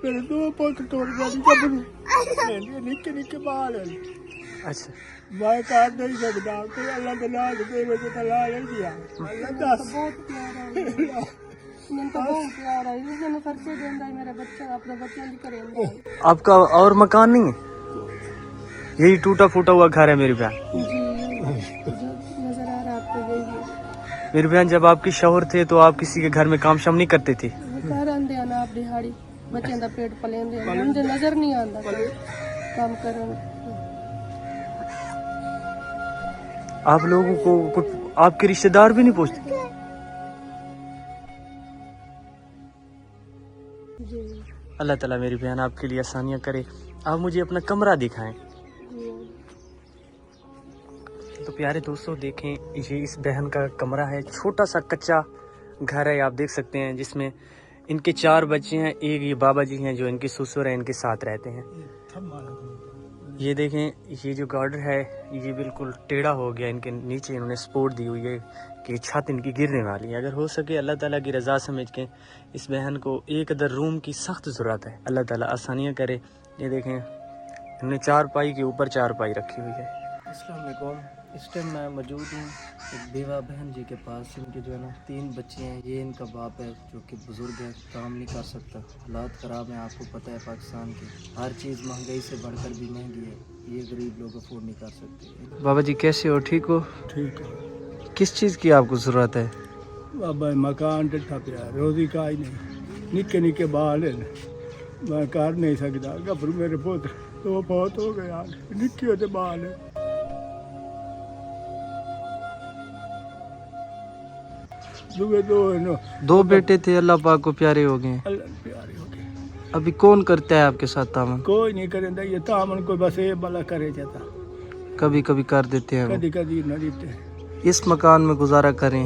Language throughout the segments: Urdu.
میرے دو پوت توڑ گئے نکے نکے بال اچھا میں کاٹ نہیں سکتا کوئی اللہ تعالیٰ دے مجھے تلا نہیں دیا اللہ دس بہت پیارا ہے میں تو بہت پیارا ہے اس نے خرچے دیندا ہے میرا بچہ اپنے بچوں کی کرے آپ کا اور مکان نہیں ہے؟ یہی ٹوٹا پھوٹا ہوا گھر ہے میری بہن؟ جی جو نظر آ رہا ہے آپ کو یہی ہے میری بہن جب آپ کے شوہر تھے تو آپ کسی کے گھر میں کام شام نہیں کرتے تھے؟ گھر آندے نا آپ دہاڑی بچوں دا پیٹ پلیندے مجھے نظر نہیں آندا کام کرن آپ لوگوں کو کچھ آپ کے رشتہ دار بھی نہیں پوچھتے؟ جی اللہ تعالیٰ میری بہن آپ کے لیے آسانیاں کرے. آپ مجھے اپنا کمرہ دکھائیں. تو پیارے دوستوں دیکھیں یہ اس بہن کا کمرہ ہے, چھوٹا سا کچا گھر ہے, آپ دیکھ سکتے ہیں, جس میں ان کے 4 بچے ہیں, ایک یہ بابا جی ہیں جو ان کے سسر ہیں, ان کے ساتھ رہتے ہیں. یہ دیکھیں یہ جو گارڈر ہے یہ بالکل ٹیڑھا ہو گیا, ان کے نیچے انہوں نے سپورٹ دی ہوئی ہے کہ چھت ان کی گرنے والی ہے. اگر ہو سکے اللہ تعالیٰ کی رضا سمجھ کے اس بہن کو ایک ادھر روم کی سخت ضرورت ہے, اللہ تعالیٰ آسانیاں کرے. یہ دیکھیں انہوں نے 4 پائی کے اوپر 4 پائی رکھی ہوئی ہے. السلام علیکم. اس ٹائم میں موجود ہوں ایک بیوہ بہن جی کے پاس. ان کے جو ہے نا 3 بچے ہیں, یہ ان کا باپ ہے جو کہ بزرگ ہے, کام نہیں کر سکتا, حالات خراب ہیں, آپ کو پتہ ہے پاکستان کی ہر چیز مہنگائی سے بڑھ کر بھی مہنگی ہے, یہ غریب لوگ افورڈ نہیں کر سکتے. بابا جی کیسے ہو, ٹھیک ہو؟ ٹھیک ہے کس چیز کی آپ کو ضرورت ہے؟ بابا مکان ڈٹھا پیا, روزی کا ہی نہیں, نکے نکے بال ہیں, میں کر نہیں سکتا. گھبرو میرے پوتر تو بہت ہو گیا, نکے ہوتے بال ہیں. دو بیٹے تھے, اللہ پاک کو پیارے ہو گئے. اللہ پیارے ہو گئے. ابھی کون کرتا ہے آپ کے ساتھ تعاون؟ کوئی نہیں کرے, یہ تعاون کوئی بس یہ بلا کرے جاتا, کبھی کبھی کر دیتے ہیں وہ. کدی کدی نہ دیتے. اس مکان میں گزارا کریں,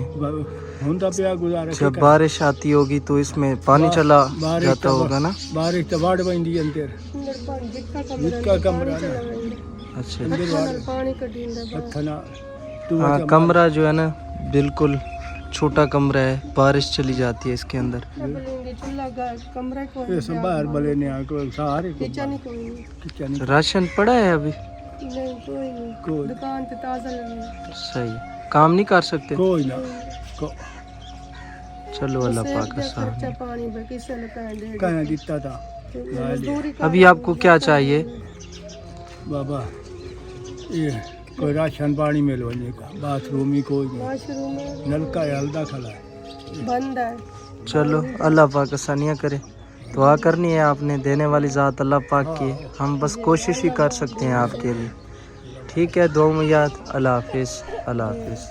ہوندا پیا گزارا. جب بارش آتی ہوگی تو اس میں پانی چلا جاتا ہوگا نا. بارش تو واڑ بندی اندر جتکا کمرہ نا. اچھا پانی کڈیندا ہاں, کمرہ جو ہے نا بالکل چھوٹا کمرہ ہے, بارش چلی جاتی ہے اس کے اندر. کمرہ کو باہر بلے نے کو سارے کچن کوئی نہیں, راشن پڑا ہے ابھی؟ نہیں کوئی نہیں, دکان پہ تازہ لگے. صحیح, کام نہیں کر سکتے؟ کوئی نہ. چلو اللہ پاک کا خرچہ پانی باقی سے نہ دے کہاں دیتا تھا. ابھی آپ کو کیا چاہیے بابا؟ یہ کوئی راشن پانی ملوانے کا, باتھ روم ہی کوئی نہیں, واش روم نلکا ہلدا کھلا ہے, بند ہے. چلو اللہ پاک آسانیاں کرے. دعا کرنی ہے آپ نے, دینے والی ذات اللہ پاک کی, ہم بس کوشش ہی کر سکتے ہیں آپ کے لیے. ٹھیک ہے, دعا میں یاد. اللہ حافظ. اللہ حافظ.